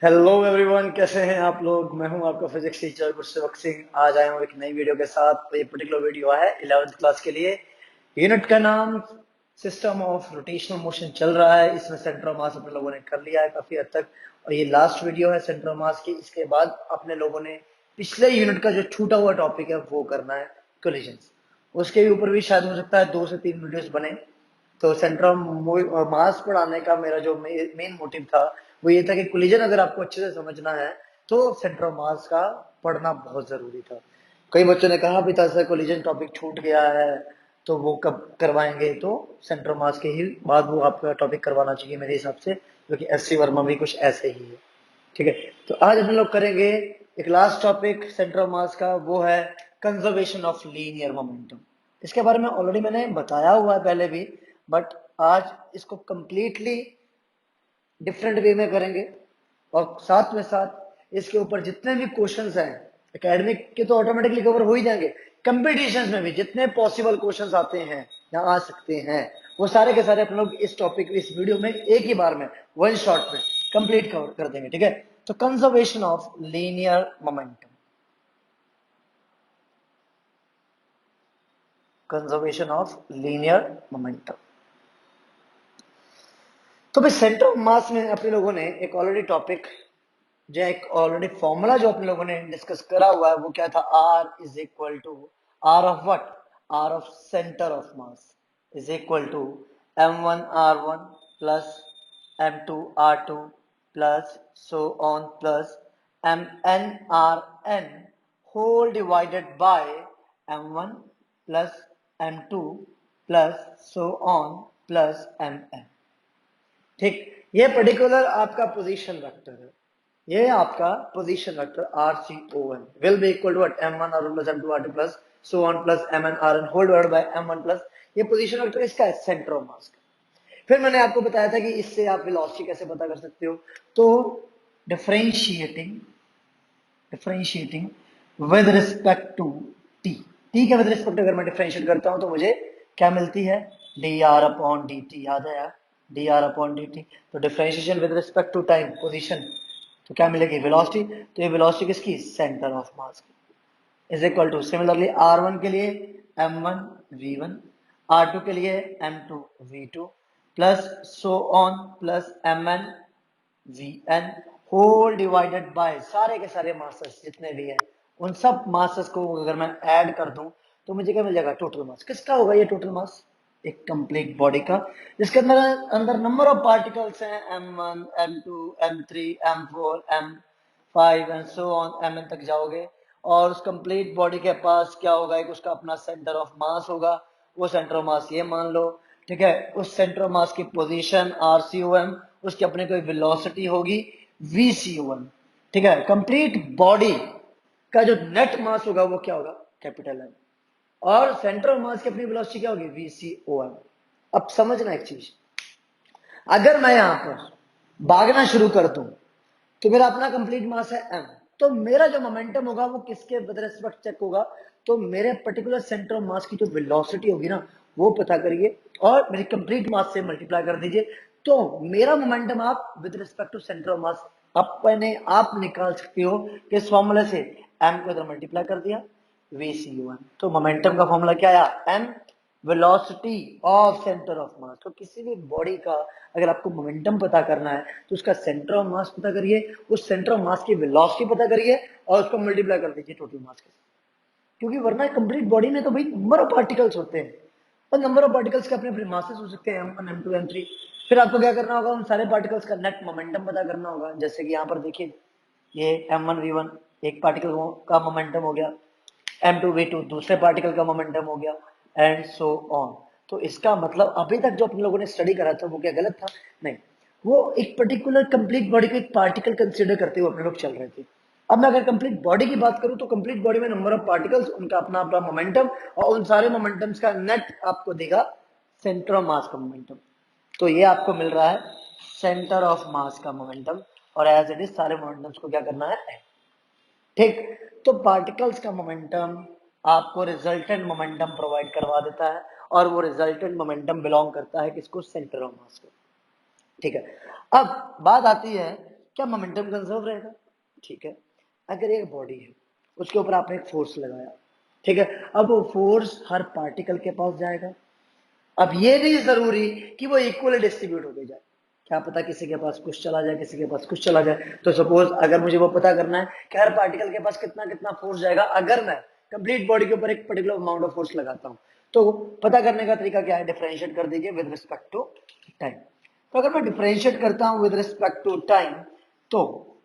Hello everyone, कैसे हैं आप लोग। मैं हूं आपका फिजिक्स टीचर गुरसेवक सिंह। आज आया हूं एक नई वीडियो के साथ। तो ये पर्टिकुलर वीडियो है 11th क्लास के लिए। यूनिट का नाम सिस्टम ऑफ रोटेशनल मोशन चल रहा है। इसमें सेंटर ऑफ मास अपने लोगों ने कर लिया है काफी हद तक, और ये लास्ट वीडियो है सेंटर ऑफ मास की। इसके बाद अपने लोगों ने पिछले यूनिट का जो छूटा हुआ टॉपिक है वो करना है, कोलिजन्स। उसके ऊपर भी शायद हो सकता है 2 से 3 वीडियोस बने। तो सेंटर ऑफ मास पढ़ाने का मेरा जो मेन मोटिव था वो ये था कि कोलिजन अगर आपको अच्छे से समझना है तो सेंटर ऑफ मास का पढ़ना बहुत जरूरी था। कई बच्चों ने कहा पिता सर कोलिजन टॉपिक छूट गया है, तो वो कब करवाएंगे। तो सेंटर ऑफ मास के ही बाद वो आपका टॉपिक करवाना चाहिए मेरे हिसाब से, क्योंकि एससी वर्मा भी कुछ ऐसे ही है। ठीक है, तो आज हम लोग करेंगे एक लास्ट टॉपिक सेंटर ऑफ मास का, वो है कंजर्वेशन ऑफ लीनियर मोमेंटम। इसके बारे में ऑलरेडी मैंने बताया हुआ है पहले भी, बट आज इसको कंप्लीटली डिफरेंट वे में करेंगे। और साथ में साथ इसके ऊपर जितने भी क्वेश्चंस हैं एकेडमिक के तो ऑटोमेटिकली कवर हो ही जाएंगे, कंपटीशंस में भी जितने पॉसिबल क्वेश्चंस आते हैं या आ सकते हैं वो सारे के सारे अपन लोग इस टॉपिक इस वीडियो में एक ही बार में वन शॉट में कंप्लीट कवर कर देंगे। ठीक है, तो conservation of linear momentum, conservation of linear momentum. तो भाई सेंटर ऑफ मास में अपने लोगों ने एक ऑलरेडी टॉपिक जो एक ऑलरेडी फॉर्मूला जो अपने लोगों ने डिस्कस करा हुआ है वो क्या था, R is equal to R of what, R of centre of mass is equal to m1r1 plus m2r2 plus so on plus mnrn whole divided by m1 plus m2 plus so on plus mn। ठीक, ये particular आपका position vector है। ये आपका position vector RCON will be equal to m1 r1 plus m2 r2 plus so on plus mn rn whole divided by m1 plus, ये position vector इसका है centre of मास का। फिर मैंने आपको बताया था कि इससे आप वेलोसिटी कैसे पता कर सकते हो। तो differentiating differentiating with respect to T, T के विद रिस्पेक्ट अगर मैं डिफरेंशिएट करता हूं तो मुझे क्या मिलती है, D R upon D T. याद है यार, D R upon D T. तो differentiation with respect to time position, तो क्या मिलेगी, वेलोसिटी। तो ये वेलोसिटी किसकी, सेंटर ऑफ मास की, is equal two similarly r1 के लिए m1 v1, r2 के लिए m2 v2 plus so on plus mn vn whole divided by सारे के सारे मासेस जितने भी हैं उन सब मासेस को अगर मैं ऐड कर दूं तो मुझे क्या मिल जाएगा, टोटल मास। किसका होगा ये टोटल मास, एक कंप्लीट बॉडी का, जिसके अंदर अंदर नंबर ऑफ पार्टिकल्स हैं m1 m2 m3 m4 m5 and so on mn तक जाओगे। और उस कंप्लीट बॉडी के पास क्या होगा, एक उसका अपना सेंटर ऑफ मास होगा। वो सेंटर ऑफ मास ये मान लो, ठीक है। उस सेंटर ऑफ मास की पोजीशन RCOM, उसकी अपने कोई वेलोसिटी होगी VCOM। ठीक है, कंप्लीट बॉडी का जो नेट मास होगा वो क्या होगा, कैपिटल M। और सेंटर ऑफ मास की अपनी वेलोसिटी क्या होगी, VCOM। अब समझना एक चीज, अगर मैं यहां पर भागना शुरू कर दूं तो मेरा अपना कंप्लीट मास है m, तो मेरा जो मोमेंटम होगा वो किसके विद रिस्पेक्ट चेक होगा, तो मेरे पर्टिकुलर सेंटर ऑफ मास की जो वेलोसिटी होगी ना वो पता करिए और मेरी कंप्लीट मास से मल्टीप्लाई कर दीजिए। तो मेरा मोमेंटम आप with respect to centre of mass अपने आप निकाल सकते हो कि इस फॉर्मूले से m को इधर मल्टीप्लाई कर दिया VC1। तो मोमेंटम का फॉर्मूला क्या आया, m velocity of centre of मास। तो किसी भी बॉडी का अगर आपको मोमेंटम पता करना है तो उसका सेंटर ऑफ मास पता करिए, उस सेंटर ऑफ मास की वेलोसिटी पता करिए और उसको मल्टीप्लाई कर दीजिए टोटल मास के साथ। क्योंकि वरना कंप्लीट बॉडी में तो भाई नंबर ऑफ पार्टिकल्स होते हैं और नंबर ऑफ पार्टिकल्स के अपने अपने मासेस हो सकते हैं m1 m2 m3। फिर आपको क्या करना होगा, उन सारे पार्टिकल्स का नेट मोमेंटम पता करना होगा। जैसे कि यहाँ पर देखिए ये m1 v1 एक पार्टिकल का मोमेंटम हो गया, m2 v2 दूसरे पार्टिकल का मोमेंटम हो गया एंड सो ऑन। तो इसका मतलब अभी तक जो अपने लोगों ने स्टडी करा था वो क्या गलत था, नहीं, वो एक पर्टिकुलर कंप्लीट बॉडी को एक पार्टिकल कंसीडर करते हुए अपने लोग चल रहे थे। अब मैं अगर कंप्लीट बॉडी की बात करूं तो कंप्लीट बॉडी में नंबर ऑफ पार्टिकल्स, उनका अपना अपना मोमेंटम, और उन सारे मोमेंटम्स का नेट आपको देगा सेंटर ऑफ मास का मोमेंटम। तो ये आपको मिल रहा है सेंटर ऑफ मास का मोमेंटम, और एज इट इज सारे मोमेंटम्स को क्या करना है, ठीक। तो पार्टिकल्स का मोमेंटम आपको रिजल्टेंट मोमेंटम प्रोवाइड करवा देता है, और वो रिजल्टेंट मोमेंटम बिलोंग करता है किसको, सेंटर ऑफ मास को। ठीक है, अब बात आती है क्या मोमेंटम कंजर्व रहेगा? ठीक है, अगर एक बॉडी है उसके ऊपर आपने एक फोर्स लगाया, ठीक है, अब वो फोर्स हर पार्टिकल के पास जाएगा। अब ये नहीं जरूरी कि वो इक्वली डिस्ट्रीब्यूट होके जाए, क्या पता किसी के पास कुछ चला जाए, किसी के पास कुछ चला जाए। तो सपोज अगर मुझे वो पता करना है कि हर पार्टिकल के पास कितना कितना फोर्स जाएगा, अगर मैं कंप्लीट बॉडी के ऊपर एक पर्टिकुलर अमाउंट ऑफ फोर्स लगाता हूं, तो पता करने का तरीका क्या है? डिफरेंशिएट कर दीजिए विद रिस्पेक्ट टू टाइम। तो अगर मैं डिफरेंशिएट करता हूं विद रिस्पेक्ट टू टाइम, तो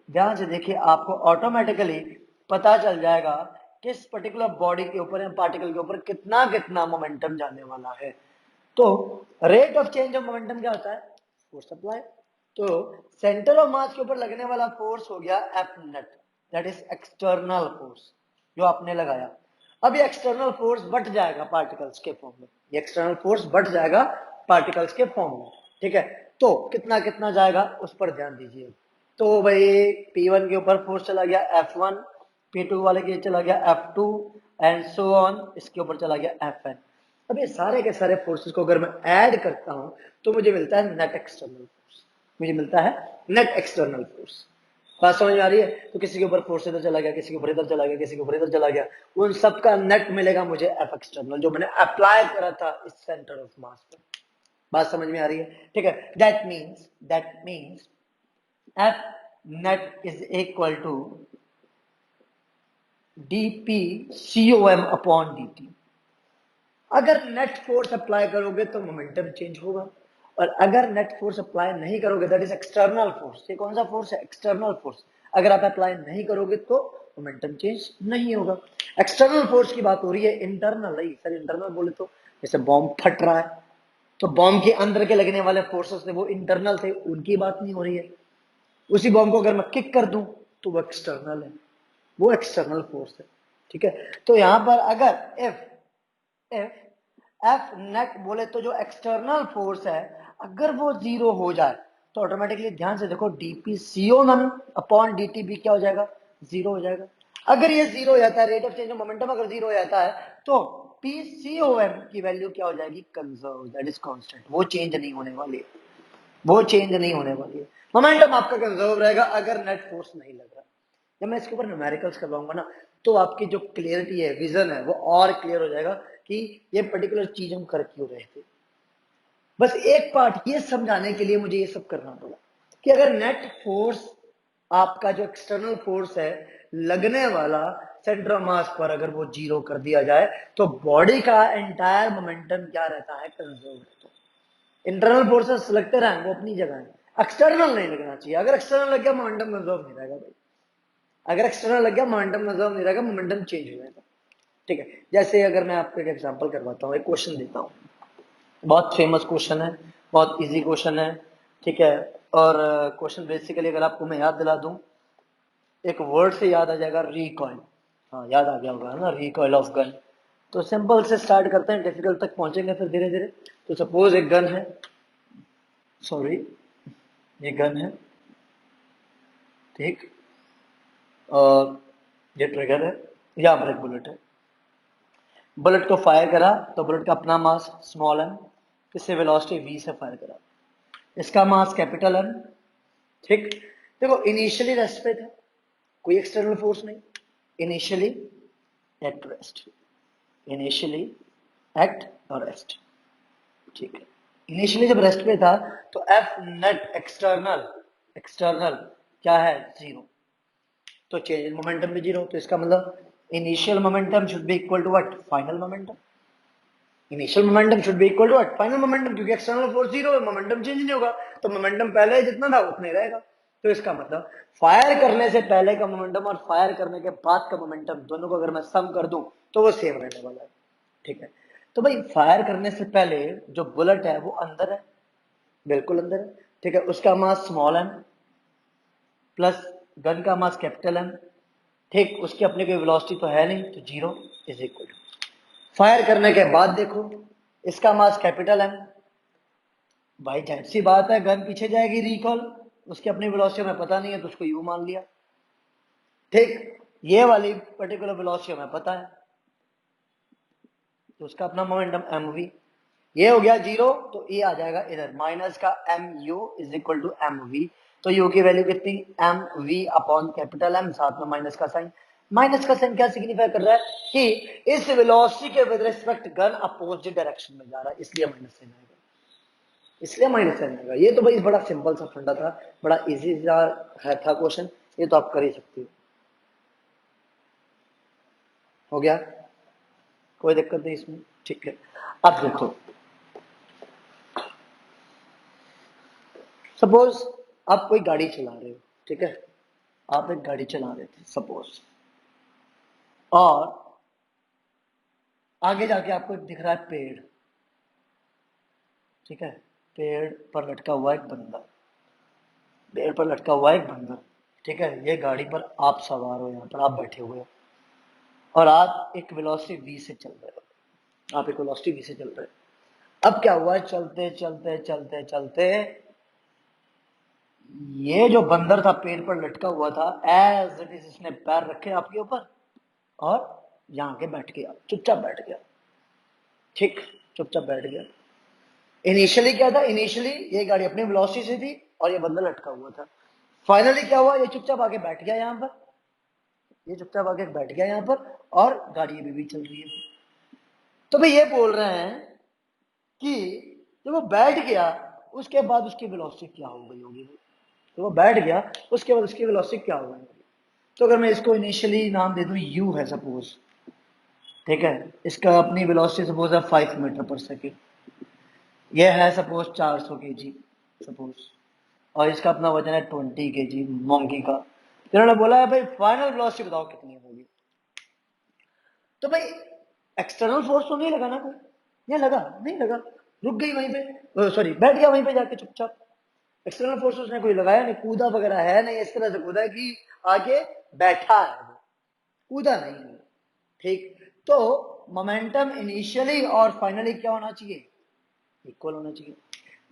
ध्यान से देखिए, आपको ऑटोमेटिकली पता चल जाएगा किस पर्टिकुलर बॉडी के ऊपर या पार्टिकल के ऊपर कितना कितना मोमेंटम जाने वाला है। तो rate of change of momentum क्या होता है? Force apply. तो सेंटर ऑफ मास के ऊपर लगने वाला फोर्स हो गया F net, that is external force जो आपने लगाया। अब ये एक्सटर्नल फोर्स बढ़ जाएगा पार्टिकल्स के फॉर्म में, ये एक्सटर्नल फोर्स बढ़ जाएगा पार्टिकल्स के फॉर्म में, ठीक है। तो कितना कितना जाएगा उस पर ध्यान दीजिए। तो भाई P1 के ऊपर फोर्स चला गया F1, P2 वाले के चला गया F2 एंड सो ऑन, इसके ऊपर चला गया Fn। अब ये सारे के सारे फोर्सेस को अगर मैं ऐड करता हूं तो मुझे मिलता है नेट एक्सटर्नल फोर्स, मुझे मिलता है नेट एक्सटर्नल फोर्स। बात समझ में आ रही है? तो किसी के ऊपर फोर्स इधर चला गया, किसी के ऊपर इधर चला गया, किसी के ऊपर इधर चला गया, उन सबका नेट मिलेगा मुझे एफ एक्सटर्नल, जो मैंने अप्लाई करा था इस सेंटर ऑफ मास पर। बात समझ में आ रही है? ठीक है, that means F net is equal to dp/com upon dt। अगर नेट फोर्स अप्लाई करोगे तो मोमेंटम चेंज होगा, और अगर नेट फोर्स अप्लाई नहीं करोगे, दैट इज एक्सटर्नल फोर्स। ये कौन सा फोर्स है? External force. अगर आप अप्लाई नहीं करोगे तो मोमेंटम चेंज नहीं होगा। एक्सटर्नल फोर्स की बात हो रही है, इंटरनल नहीं सर। इंटरनल बोले तो जैसे बॉम्ब फट रहा है, तो बॉम्ब के अंदर के लगने वाले फोर्सेस थे वो इंटरनल थे, उनकी बात नहीं हो रही है। उसी बॉम्ब को अगर मैं किक कर दूं तो वो एक्सटर्नल है, वो एक्सटर्नल फोर्स है, ठीक है। तो यहां पर अगर एफ नेट बोले तो जो एक्सटर्नल फोर्स है अगर वो जीरो हो जाए तो ऑटोमेटिकली ध्यान से देखो dp/com अपॉन dt भी क्या हो जाएगा? जीरो हो जाएगा। अगर ये जीरो हो जाता है, rate of change of momentum अगर जीरो हो जाता है, तो pcom की वैल्यू क्या हो जाएगी? कंजर्व, दैट इज कांस्टेंट, वो चेंज नहीं होने वाली है, वो चेंज नहीं होने वाली है। मोमेंटम आपका कंजर्व रहेगा अगर नेट फोर्स नहीं लग रहा। जब मैं इसके ऊपर न्यूमेरिकल्स करवाऊंगा ना, तो आपकी जो क्लियरिटी है, विजन है, वो और क्लियर हो जाएगा कि ये पर्टिकुलर चीज हम कर क्यों रहे थे। बस एक पार्ट ये समझाने के लिए मुझे ये सब करना पड़ा कि अगर नेट फोर्स आपका जो एक्सटर्नल फोर्स है लगने वाला सेंटर ऑफ मास पर अगर वो जीरो कर दिया जाए, तो बॉडी का एंटायर मोमेंटम क्या रहता है? कंजर्व रहता है। इंटरनल फोर्सेस लगते रहें वो अपनी जगह है, एक्सटर्नल नहीं लगना चाहिए। अगर एक्सटर्नल लग गया मोमेंटम कंजर्व नहीं रहेगा भाई, अगर एक्सटर्नल लग गया मोमेंटम कंजर्व नहीं रहेगा, मोमेंटम चेंज हो जाएगा, ठीक है। जैसे अगर मैं आपको एक एग्जांपल करवाता हूँ, एक क्वेश्चन देता हूँ, बहुत फेमस क्वेश्चन है, बहुत इजी क्वेश्चन है, ठीक है। और क्वेश्चन बेसिकली अगर आपको मैं याद दिला दूं, एक वर्ड से याद आ जाएगा, रिकॉइल। हाँ, याद आ गया होगा ना, रिकॉइल ऑफ गन। तो सिंपल से स्टार्ट करते हैं, डिफिकल्ट तक पहुंचेंगे फिर धीरे धीरे। तो सपोज एक गन है, सॉरी ये गन है, ठीक, और ये ट्रिगर है, यहाँ पर एक बुलेट है। बुलेट को फायर करा तो बुलेट का अपना मास स्मॉल एम, इससे वेलोसिटी v से फायर करा, इसका मास कैपिटल एम, ठीक। देखो इनिशियली रेस्ट पे था, कोई एक्सटर्नल फोर्स नहीं, initially at rest, initially act और रेस्ट, ठीक है। इनिशियली जब रेस्ट पे था तो एफ नेट एक्सटर्नल, एक्सटर्नल क्या है? जीरो। तो चेंज इन मोमेंटम भी जीरो, तो इसका मतलब initial momentum should be equal to what? Final momentum. Initial momentum should be equal to what? Final momentum, क्योंकि एक्सटर्नल फोर्स जीरो है, मोमेंटम चेंज नहीं होगा, तो मोमेंटम पहले जितना था उतना ही रहेगा। तो इसका मतलब फायर करने से पहले का मोमेंटम और फायर करने के बाद का मोमेंटम, दोनों को अगर मैं सम कर दूं तो वो सेम रहने वाला है, ठीक है। तो भाई फायर करने से पहले जो बुलेट है वो अंदर है, बिल्कुल अंदर है, ठीक है। उसका mass small M plus gun का मास कैपिटल एम, ठीक। उसकी अपनी कोई वेलोसिटी तो है नहीं, तो zero is equal to, fire करने के बाद देखो इसका मास कैपिटल एम, भाई जाहिर सी बात है गन पीछे जाएगी रिकॉल, उसकी अपनी वेलोसिटी हमें पता नहीं है तो उसको यू मान लिया, ठीक। ये वाली पर्टिकुलर वेलोसिटी हमें पता है तो उसका अपना मोमेंटम एम वी। ये हो गया जीरो, तो ये आ जाएगा इधर, माइनस का M U is equal to M V, तो यू की वैल्यू कितनी, M V upon capital M, साथ में माइनस का साइन। माइनस का साइन क्या सिग्निफाई कर रहा है कि इस वेलोसिटी के with respect gun opposite direction में जा रहा है, इसलिए माइनस साइन आएगा, इसलिए माइनस साइन आएगा। ये तो भाई बड़ा सिंपल सा फंडा था, बड़ा इजी सा है था क्वेश्चन, ये तो आप कर ही सकते हो गया, कोई दिक्कत नहीं इसमें, ठीक है। अब देखो, सपोज आप कोई गाड़ी चला रहे हो, ठीक है, आप एक गाड़ी चला रहे थे सपोज, और आगे जाके आपको दिख रहा है पेड़, ठीक है, पेड़ पर लटका हुआ एक बंदर, पेड़ पर लटका हुआ एक बंदर, ठीक है, ये गाड़ी पर आप सवार हो, यहाँ पर आप बैठे हुए हो और आप एक वेलोसिटी v से चल रहे हो, आप एक वेलोसिटी v से चल रहे हो। अब क्या हुआ, चलते चलते चलते चलते ये जो बंदर था पेड़ पर लटका हुआ था, एज इट इज इसने पैर रखे आपके ऊपर और यहाँ के बैठ गया, चुपचाप बैठ गया, ठीक, चुपचाप बैठ गया। इनिशियली क्या था, इनिशियली ये गाड़ी अपनी वेलोसिटी से थी और ये बंदर लटका हुआ था। फाइनली क्या हुआ, ये चुपचाप आके बैठ गया यहाँ पर, ये चुपचाप आके बैठ गया यहाँ पर और गाड़ी अभी भी चल रही है। तो भाई ये बोल रहे हैं कि जब वो बैठ गया उसके बाद उसकी वेलोसिटी क्या हो गई होगी, तो वो बैठ गया उसके बाद उसकी वेलोसिटी क्या हो गई होगी। तो अगर मैं इसको इनिशियली नाम दे दूं u है सपोज, ठीक है, इसका अपनी वेलोसिटी सपोज है 5 मीटर पर सेकेंड, ये है सपोज 400 kg सपोज, और इसका अपना वजन है 20 kg मोंकी का। इन्होंने बोला है भाई फाइनल वेलोसिटी बताओ कितनी होगी। तो भाई एक्सटर्नल फोर्स तो नहीं लगा ना कोई, ये लगा नहीं लगा, रुक गई वहीं पे, सॉरी बैठ गया वहीं पे जाके चुपचाप। एक्सटर्नल फोर्स उसने कोई लगाया नहीं, कूदा वगैरह है नहीं, इस तरह से कूदा है कि आगे बैठा है, कूदा नहीं है, ठीक। तो मोमेंटम इनिशियली और फाइनली क्या होना चाहिए, इक्वल होना चाहिए।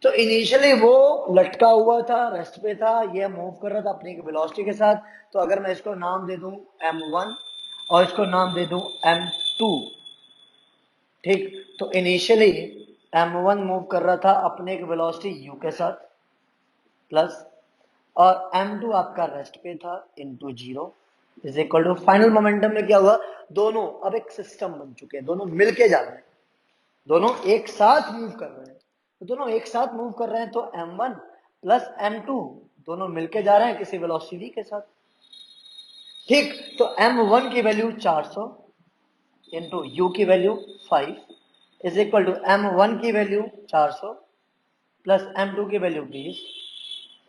तो इनिशियली वो लटका हुआ था, रेस्ट पे था, ये मूव कर रहा था अपनी वेलोसिटी के साथ। तो अगर मैं इसको नाम दे दूं m1 और इसको नाम दे दूं m2, ठीक, तो इनिशियली m1 मूव कर रहा था अपने एक वेलोसिटी u के साथ प्लस, और m2 आपका रेस्ट पे था into 0 is equal to, final momentum में क्या हुआ, दोनों अब एक सिस्टम बन चुके हैं, दोनों मिलके जा रहे हैं, दोनों एक साथ मूव कर रहे हैं। तो दोनों एक साथ मूव कर रहे हैं तो m1 प्लस m2 दोनों मिलके जा रहे हैं किसी वेलोसिटी के साथ, ठीक। तो m1 की वैल्यू 400 इंटू यू की value 5 is equal to m1 की वैल्यू 400 प्लस m2 की value 20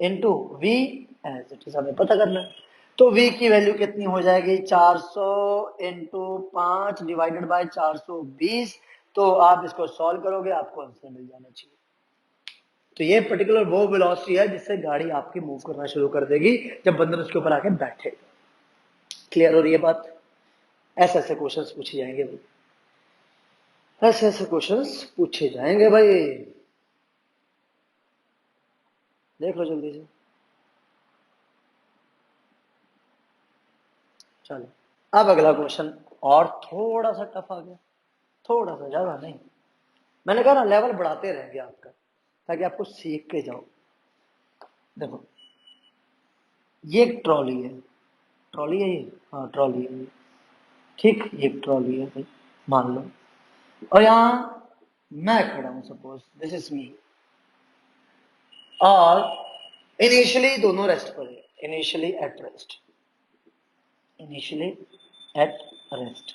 into v, as it is हमें पता करना है। तो v की वैल्यू कितनी हो जाएगी, 400 इंटू 5 डिवाइडेड बाय 420। तो आप इसको सॉल्व करोगे आपको आंसर मिल जाना चाहिए। तो ये पर्टिकुलर वो वेलोसिटी है जिससे गाड़ी आपकी मूव करना शुरू कर देगी जब बंदर उसके ऊपर आके बैठे। क्लियर हो रही है बात। ऐसे ऐसे क्वेश्चंस पूछे जाएंगे भाई, ऐसे ऐसे क्वेश्चंस पूछे जाएंगे भाई, देख लो जल्दी से। चलो अब अगला क्वेश्चन और थोड़ा सा टफ आ गया, थोड़ा सा, ज्यादा नहीं। मैंने कहा ना लेवल बढ़ाते रहेंगे आपका ताकि आपको सीख के जाओ। देखो ये एक ट्रॉली है, ट्रॉली है ये, हाँ ट्रॉली है ये, ठीक, ये ट्रॉली है भाई मान लो, और यहाँ मैं खड़ा हूं सपोज दिस इज मी, और इनिशियली दोनों रेस्ट पर है, initially at rest, initially at rest.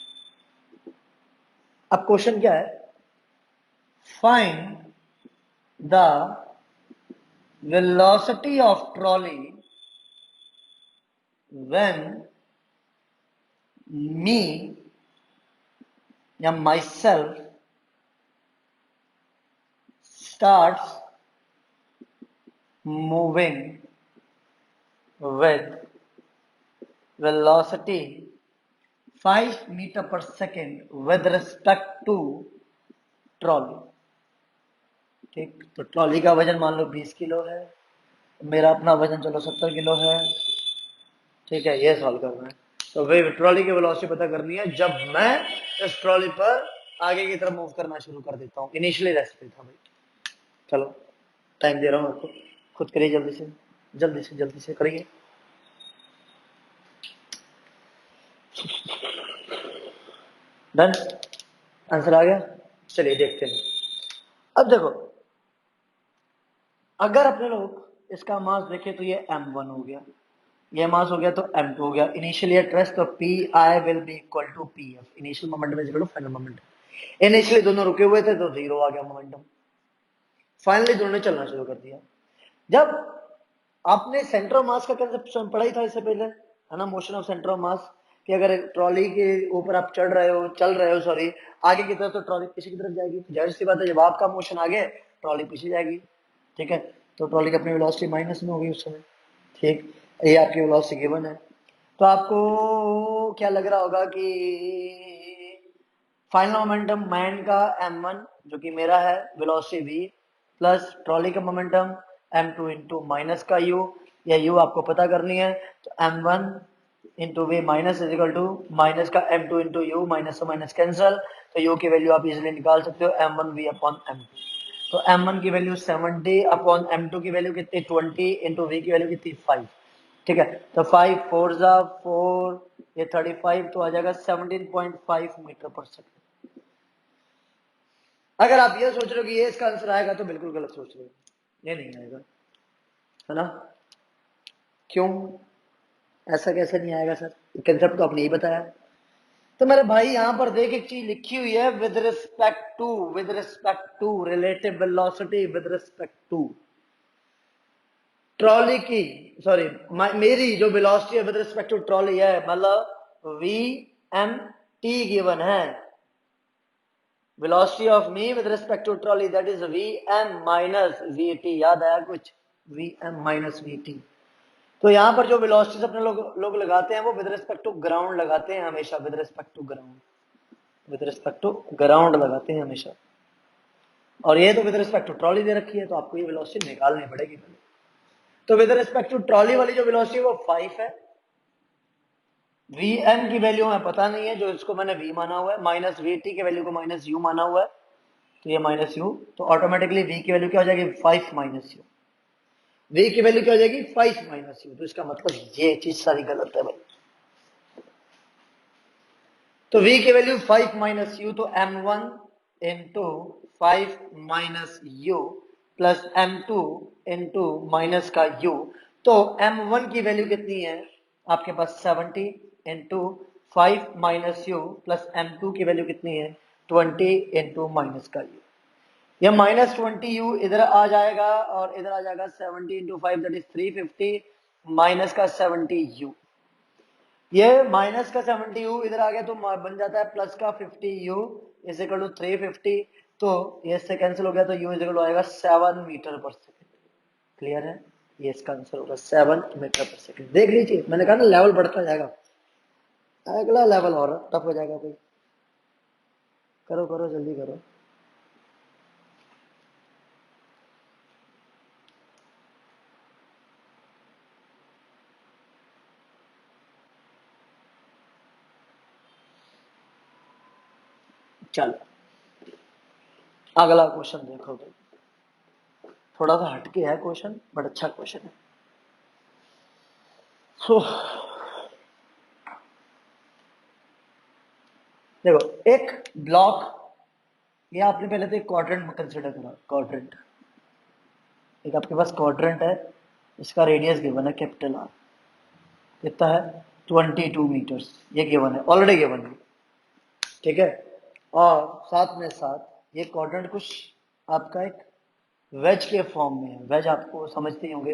अब क्वेश्चन क्या है, find the velocity of trolley when me या myself starts moving with velocity 5 meter per second with respect to trolley, ठीक। तो ट्रॉली का वजन मान लो 20 किलो है, मेरा अपना वजन चलो 70 किलो है, ठीक है, ये सॉल्व करना है। तो भाई ट्रॉली की वेलोसिटी पता करनी है जब मैं इस ट्रॉली पर आगे की तरफ मूव करना शुरू कर देता हूँ, इनिशियली रेस्ट पे था भाई। चलो टाइम दे रहा हूँ आपको, खुद करिए जल्दी से। जल्दी से करिए। डन, आंसर आ गया। चलिए देखते हैं। अब देखो, अगर अपने लोग इसका मास देखें तो ये m1 हो गया, ये मास हो गया तो m2 हो गया। इनिशियली एट रेस्ट तो P I will be equal to P F, initial momentum is equal to final momentum. Initially दोनों रुके हुए थे तो 0 आ गया मोमेंटम, फाइनली दोनों ने चलना शुरू कर दिया। जब आपने सेंटर ऑफ मास का कंसेप्ट पढ़ा ही था इससे पहले, है ना, मोशन ऑफ सेंटर ऑफ मास, कि अगर ट्रॉली के ऊपर आप चल रहे हो सॉरी, आगे की तरफ, तो ट्रॉली पीछे की तरफ जाएगी। जाहिर सी बात है, जब आपका मोशन आगे, ट्रॉली पीछे जाएगी। ठीक है, तो ट्रॉली की अपनी वेलोसिटी माइनस में होगी उस समय। ठीक, ये आपकी वेलोसिटी गिवन है। तो आपको क्या लग रहा होगा कि फाइनल मोमेंटम मैन का m1 जो कि मेरा है वेलोसिटी v, प्लस ट्रॉली का मोमेंटम m2 इंटू माइनस का u, या u आपको पता करनी है, तो m1 into V minus is equal to minus का m2 इंटू यू, माइनस से माइनस कैंसल, तो u की वैल्यू आप इजिली निकाल सकते हो m1v अपॉन m2। तो m1 की वैल्यू 70 अपॉन m2 की वैल्यू कितनी 20 इंटू v की वैल्यू कितनी 5। ठीक है, तो 5 4 जा 4, ये 35, तो आ जाएगा 17.5 मीटर पर सेकंड। अगर आप ये सोच रहे हो कि ये इसका आंसर आएगा तो बिल्कुल गलत सोच रहे हो, ये नहीं आएगा, है ना। क्यों ऐसा कैसे नहीं आएगा सर, कंसेप्ट तो आपने ही बताया। तो मेरे भाई यहां पर देख, एक चीज लिखी हुई है, with respect to relative velocity with respect to trolley की, सॉरी मेरी जो वेलोसिटी है विद रिस्पेक्ट टू ट्रॉली है, मतलब वी एम टी गिवन है। velocity of me with respect to trolley, that is vm minus vt। याद आया कुछ, vm minus vt। तो यहां पर जो वेलोसिटीज अपने लोग लगाते हैं वो विद रिस्पेक्ट टू ग्राउंड लगाते हैं हमेशा, with respect to ground, with respect to ground लगाते हैं हमेशा। और ये तो विद रिस्पेक्ट टू ट्रॉली दे रखी है, तो आपको ये वेलोसिटी निकालनी पड़ेगी। तो विद रिस्पेक्ट टू ट्रॉली वाली जो वेलोसिटी वो 5 है। vm की वैल्यू हमें पता नहीं है, जो इसको मैंने v माना हुआ है, माइनस vt की वैल्यू को माइनस u माना हुआ है, तो ये माइनस u, तो ऑटोमेटिकली v की वैल्यू क्या हो जाएगी 5 माइनस u, v की वैल्यू क्या हो जाएगी 5 माइनस u। तो इसका मतलब ये चीज सारी गलत है भाई। तो v की वैल्यू 5 माइनस u, तो m1 into 5 minus u plus m2 into minus का u। तो m1 की वैल्यू कितनी है आपके पास 70 into 5 minus u plus m2 की वैल्यू कितनी है 20 इंटू माइनस का u। यह माइनस 20u इधर आ जाएगा और इधर आ जाएगा 70 इंटू 5 दैट इज 350 माइनस का 70u। ये माइनस का 70u इधर आ गया तो बन जाता है प्लस का 50u इज इक्वल टू 350। तो ये इससे कैंसिल हो गया तो u इज इक्वल टू आएगा 7 मीटर पर सेकंड। क्लियर है, ये इसका आंसर होगा 7 मीटर पर सेकंड। देख लीजिए, मैंने कहा ना लेवल बढ़ता जाएगा, अगला लेवल और टफ हो जाएगा भाई। करो करो जल्दी करो। चलो अगला क्वेश्चन देखो भाई, थोड़ा सा हटके है क्वेश्चन बट अच्छा क्वेश्चन है। सो देखो, एक ब्लॉक, ये आपने पहले तो एक क्वाड्रेंट कंसिडर करा, क्वाड्रेंट, एक आपके पास क्वाड्रेंट है, इसका रेडियस गिवन है कैपिटल आर, कितना है 22 मीटर्स, ये गिवन है, ऑलरेडी गिवन है। ठीक है, और साथ में साथ ये क्वाड्रेंट कुछ आपका एक वेज के फॉर्म में है, वेज आपको समझते ही होंगे।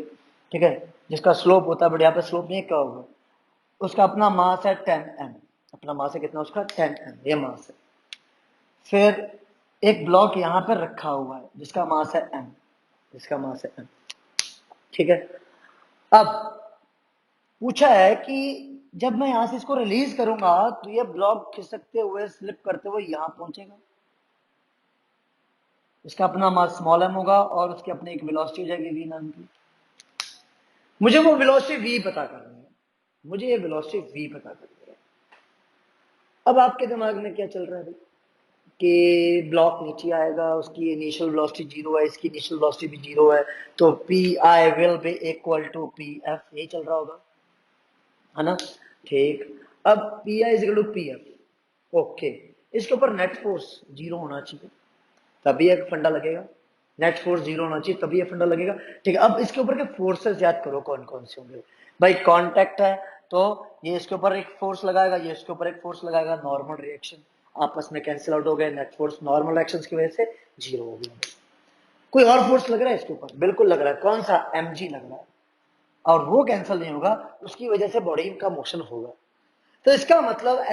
ठीक है, जिसका स्लोप होता है, बट यहाँ पे स्लोप नहीं कर्व है। उसका अपना मास है 10m, अपना मास है कितना उसका 10m, ये मास है। फिर एक ब्लॉक यहां पर रखा हुआ है जिसका मास है m, जिसका मास है m। ठीक है, अब पूछा है कि जब मैं यहां से इसको रिलीज करूंगा तो ये ब्लॉक खिसकते हुए स्लिप करते हुए यहां पहुंचेगा, इसका अपना मास स्मॉल m होगा और उसकी अपनी एक वेलोसिटी हो जाएगी v नाम की। मुझे वो वेलोसिटी v पता करनी है, मुझे ये वेलोसिटी v पता करनी है। अब आपके दिमाग में क्या चल रहा है भाई, कि ब्लॉक नीचे आएगा, उसकी इनिशियल वेलोसिटी 0 है, इसकी इनिशियल वेलोसिटी भी 0 है, तो P I will be equal to P F, यही चल रहा होगा, है ना। ठीक, अब P I is equal to P F. Okay, इसके ऊपर नेट फोर्स 0 होना चाहिए, तभी एक फंडा लगेगा। नेट फोर्स 0 होना चाहिए, तभी ये फंडा लगेगा। ठीक है, अब इसके ऊपर के फोर्सेस याद करो कौन कौन से होंगे। भाई कांटेक्ट है तो ये इसके ऊपर एक फोर्स लगाएगा, ये इसके ऊपर एक फोर्स लगाएगा, नॉर्मल रिएक्शन आपस में कैंसिल आउट हो गए, नेट फोर्स नॉर्मल रिएक्शंस की वजह से 0 हो गया। कोई और फोर्स लग रहा है इसके ऊपर? बिल्कुल लग रहा है। कौन सा? mg लग रहा है, और वो कैंसिल नहीं होगा, उसकी वजह से बॉडी का मोशन होगा। तो इसका मतलब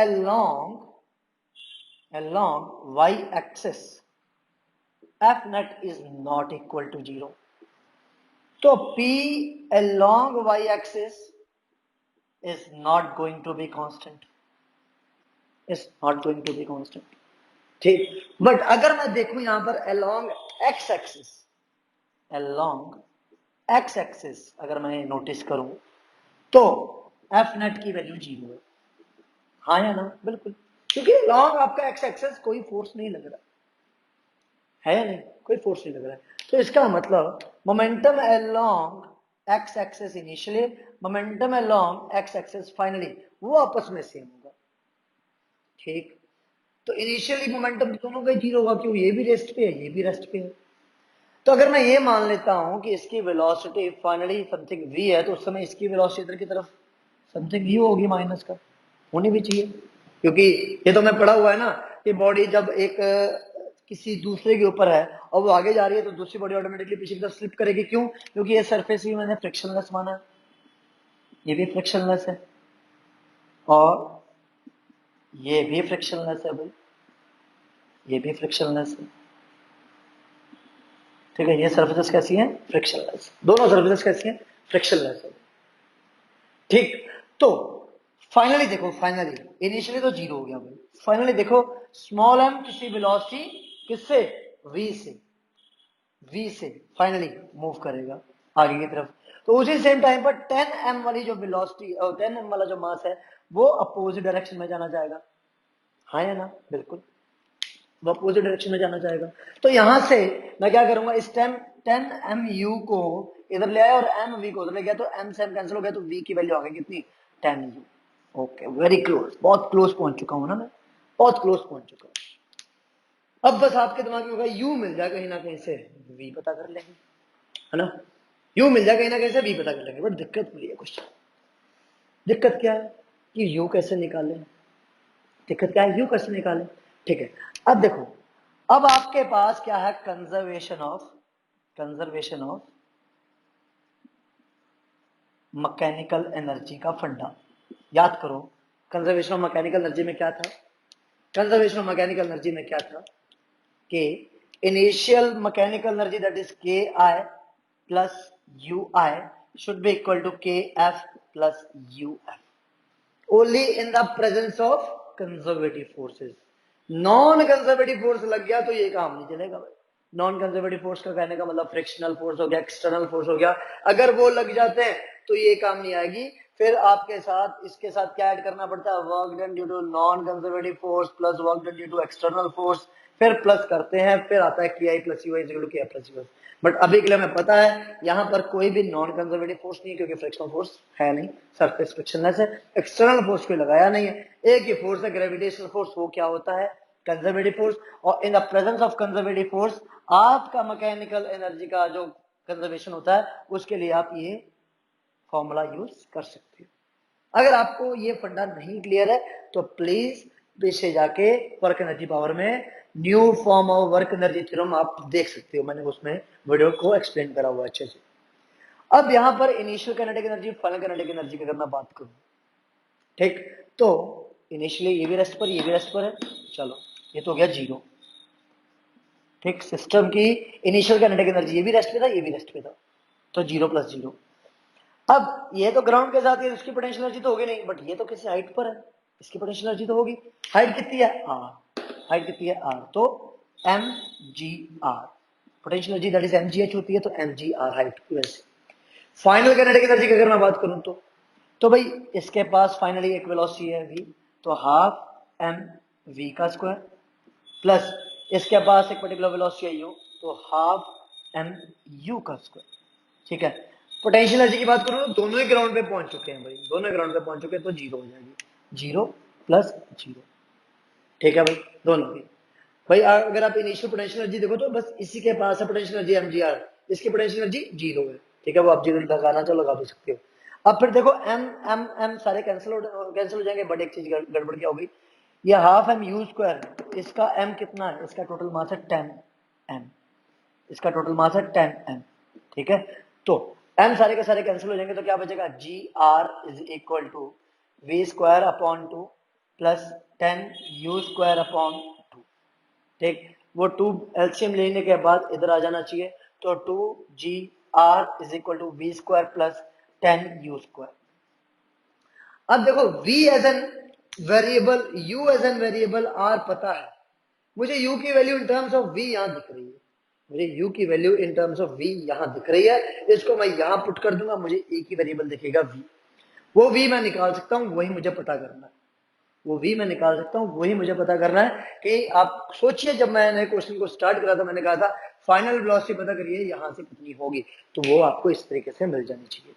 along y axis f net is not equal to 0. तो p along y axis is not going to be constant, is not going to be constant। ठीक, बट अगर मैं देखूं यहां पर along x axis, along x axis अगर मैं notice करूं तो f net की वैल्यू 0 है। हाँ या ना? बिल्कुल, क्योंकि along आपका x axis कोई फोर्स नहीं लग रहा है या नहीं, कोई फोर्स नहीं लग रहा है। तो इसका मतलब momentum along x axis initially, momentum along x axis finally, वो आपस में सेम होगा। ठीक, तो इनिशियली मोमेंटम दोनों का 0 होगा, क्यों? ये भी रेस्ट पे है, ये भी रेस्ट पे है। तो अगर मैं ये मान लेता हूं कि इसकी वेलोसिटी फाइनली समथिंग v है, तो उस समय इसकी वेलोसिटी इधर की तरफ समथिंग u होगी, माइनस का होनी भी चाहिए, क्योंकि ये तो मैं पढ़ा हुआ है ना कि बॉडी जब एक किसी दूसरे के ऊपर है और वो आगे जा रही है तो दूसरी बॉडी ऑटोमेटिकली पीछे की तरफ स्लिप करेगी। क्यों? क्योंकि ये सरफेस भी मैंने फ्रिक्शनलेस माना है, ये भी फ्रिक्शनलेस है और ये भी फ्रिक्शनलेस है भाई, ये भी फ्रिक्शनलेस है। ठीक है, ये सर्फेसेस कैसी हैं? फ्रिक्शनलेस। दोनों सर्फेसेस कैसी हैं? फ्रिक्शनलेस है। ठीक, तो फाइनली देखो, फाइनली इनिशियली तो 0 हो गया भाई, फाइनली देखो स्मॉल m किसी वेलोसिटी किससे? v से, v से फाइनली मूव करेगा आगे की तरफ। तो उसी सेम टाइम पर 10m वाली जो वेलोसिटी, 10m वाला जो मास है वो अपोजिट डायरेक्शन में जाना चाहेगा। हाँ या ना? बिल्कुल, वो अपोजिट डायरेक्शन में जाना चाहेगा। तो यहां से मैं क्या करूंगा, इस टाइम 10mu को इधर ले आया और mv को उधर ले गया, तो m से m कैंसिल हो गया, तो v की वैल्यू आ गई कितनी? 10u। ओके, वेरी क्लोज, बहुत क्लोज पहुंच चुका हूं ना मैं, बहुत क्लोज पहुंच चुका हूं। अब बस आपके दिमाग में होगा u मिल जाए कहीं ना कहीं से v पता कर लेंगे, है ना। u मिल जाए कहीं ना कहीं से v पता कर लेंगे, बट दिक्कत हुई है कुछ। दिक्कत क्या है कि u कैसे निकालें? दिक्कत क्या है? u कैसे निकालें? ठीक है, अब देखो, अब आपके पास क्या है? कंजर्वेशन ऑफ मैकेनिकल एनर्जी का फंडा। याद करो, कंजर्वेशन ऑफ मैकेनिकल एनर्जी में क्या था? कंजर्वेशन ऑफ मैकेनिकल एनर्जी में क्या था कि initial mechanical energy that is K I plus U I should be equal to K F plus U F only in the presence of conservative forces. Non conservative force लग गया तो ये काम नहीं चलेगा भाई। नॉन कंजर्वेटिव फोर्स का कहने का मतलब फ्रिक्शनल फोर्स हो गया, एक्सटर्नल फोर्स हो गया, अगर वो लग जाते हैं तो ये काम नहीं आएगी। फिर आपके साथ इसके साथ क्या ऐड करना पड़ता है? Work done due to non conservative force plus work done due to external force, फिर प्लस करते हैं, फिर आता है K I plus U I equal to K F plus U F. But अभी के लिए हमें पता है यहाँ पर कोई भी नॉन कंजर्वेटिव फोर्स नहीं है, क्योंकि फ्रिक्शनल फोर्स है नहीं, सरफेस फ्रिक्शनलेस है, एक्सटर्नल फोर्स कोई लगाया नहीं है, एक ही फोर्स है ग्रेविटेशनल फोर्स। वो क्या होता है? Conservative force. और in the presence of conservative force आपका मैकेनिकल एनर्जी का जो कंजर्वेशन होता है उसके लिए आप ये फॉर्मूला यूज कर सकते हो। अगर आपको ये फंडा नहीं क्लियर है तो प्लीज पीछे जाके वर्क एनर्जी पावर में new form of work energy theorem आप देख सकते हो, मैंने उसमें वीडियो को एक्सप्लेन करा हुआ अच्छे से। अब यहां पर initial kinetic energy, final kinetic energy की अगर मैं बात करूं, ठीक, तो इनिशियली ये भी रेस्ट पर, ये भी रेस्ट पर है, चलो ये तो हो गया 0। ठीक, सिस्टम की इनिशियल काइनेटिक एनर्जी, ये भी रेस्ट पे था, ये भी रेस्ट पे था, तो 0 प्लस 0। अब ये तो ग्राउंड के साथ है, उसकी पोटेंशियल एनर्जी तो होगी नहीं, बट ये तो किसी हाइट पर है, इसकी पोटेंशियल एनर्जी तो होगी। हाइट कितनी है? आर। हाइट कितनी है? आर, तो M G R, potential energy that is M G H होती है, तो एम जी आर हाइट की वजह से। फाइनल काइनेटिक एनर्जी की अगर मैं बात करूं तो भाई इसके पास फाइनली एक वेलोसिटी है v, तो हाफ एम वी का स्क्वायर प्लस इसके पास एक पर्टिकुलर वेलोसिटी है u, तो हाफ एम यू का स्क्वायर। ठीक है, पोटेंशियल एनर्जी की बात करूँ तो दोनों ही ग्राउंड पे पहुंच चुके हैं भाई, दोनों ग्राउंड पे पहुंच चुके हैं, तो जीरो हो जाएगी, जीरो प्लस जीरो। ठीक है भाई, दोनों की। भाई अगर आप इनिशियल पोटेंशियल एनर्जी देखो तो बस इसी के पास है पोटेंशियल एनर्जी mgr, इसकी पोटेंशियल एनर्जी जीरो है। ठीक है, वो आप जीरो लगाना चाहो लगा भी सकते हो। अब फिर देखो एम एम एम सारे कैंसिल हो जाएंगे, बट एक चीज गड़बड़ क्या हो गई, ये हाफ एम यू स्क्वायर, इसका एम कितना है, इसका टोटल मास है 10 एम, इसका टोटल मास है 10 एम। ठीक है, तो एम सारे के सारे कैंसिल हो जाएंगे, तो क्या बचेगा, G R is equal to V square upon 2 plus 10 U square upon 2। ठीक, वो 2 एलसीएम लेने के बाद इधर आ जाना चाहिए, तो 2 G R is equal to V square plus 10 U square. अब देखो v as an variable, u as an variable, r पता है मुझे, u की value in terms of v यहां दिख रही है, मुझे u की value in terms of v यहां दिख रही है, इसको मैं यहां पुट कर दूंगा, मुझे एक ही वेरिएबल दिखेगा v, वो v मैं निकाल सकता हूं, वही मुझे पता करना है, वो v मैं निकाल सकता हूं, वही मुझे पता करना है। कि आप सोचिए, जब मैंने क्वेश्चन को स्टार्ट करा था मैंने कहा था फाइनल वेलोसिटी पता करिए यहां से कितनी होगी, तो वो आपको इस तरीके से मिल जानी चाहिए।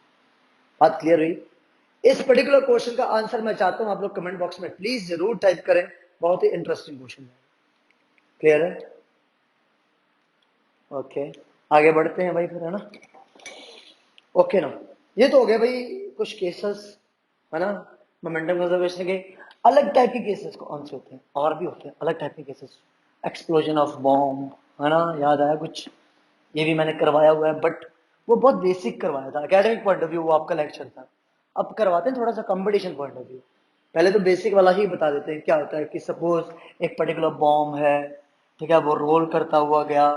बात क्लियर हुई? इस पर्टिकुलर क्वेश्चन का आंसर मैं चाहता हूं आप लोग कमेंट बॉक्स में प्लीज जरूर टाइप करें, बहुत ही इंटरेस्टिंग क्वेश्चन है। क्लियर है? ओके, आगे बढ़ते हैं भाई फिर, है ना? ओके ना, ये तो हो गया भाई कुछ केसेस, है ना, मोमेंटम कंजर्वेशन के। अलग टाइप के केसेस कौन से होते हैं, और भी होते हैं अलग टाइप के केसेस, एक्सप्लोजन ऑफ बॉम्ब, है ना, याद आया कुछ, ये भी मैंने करवाया हुआ है, बट वो बहुत बेसिक करवाया था, एकेडमिक पॉइंट ऑफ व्यू वो आपका लेक्चर था। अब करवाते हैं थोड़ा सा कंपटीशन पॉइंट ऑफ व्यू, पहले तो बेसिक वाला ही बता देते हैं। क्या होता है कि सपोज एक पर्टिकुलर बॉम्ब है, ठीक है, वो रोल करता हुआ गया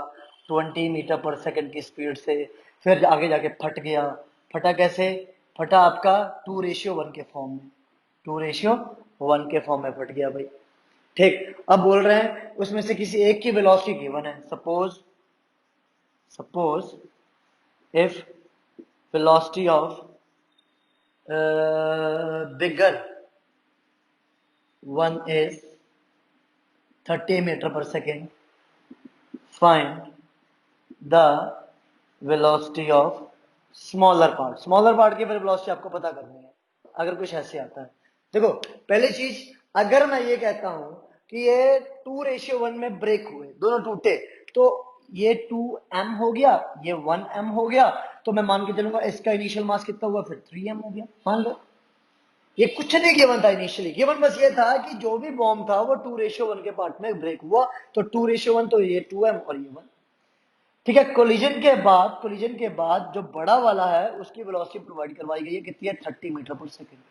20 मीटर पर सेकेंड की स्पीड से, फिर आगे जाके फट गया। फटा कैसे? फटा आपका 2:1 के फॉर्म में, 2:1 के फॉर्म में फट गया भाई। ठीक, अब बोल रहे हैं उसमें से किसी एक की वेलोसिटी गिवन है, suppose if velocity of bigger one is 30 meter per second, find the velocity of smaller part की फिर velocity आपको पता करनी है, अगर कुछ ऐसे आता है। देखो पहली चीज, अगर मैं ये कहता हूं कि ये 2:1 में ब्रेक हुए, दोनों टूटे, तो ये 2m हो गया, ये 1m हो गया, तो मैं मान के चलूंगा इसका इनिशियल मास कितना हुआ, फिर 3m हो गया, मान लो। ये कुछ नहीं गिवन था इनिशियली, गिवन बस ये था कि जो भी बॉम्ब था वो 2:1 के पार्ट में ब्रेक हुआ, तो 2:1 तो ये 2m और ये 1। ठीक है, कोलिजन के बाद जो बड़ा वाला है उसकी वेलोसिटी प्रोवाइड करवाई गई है, कितनी है, 30 मीटर पर सेकेंड,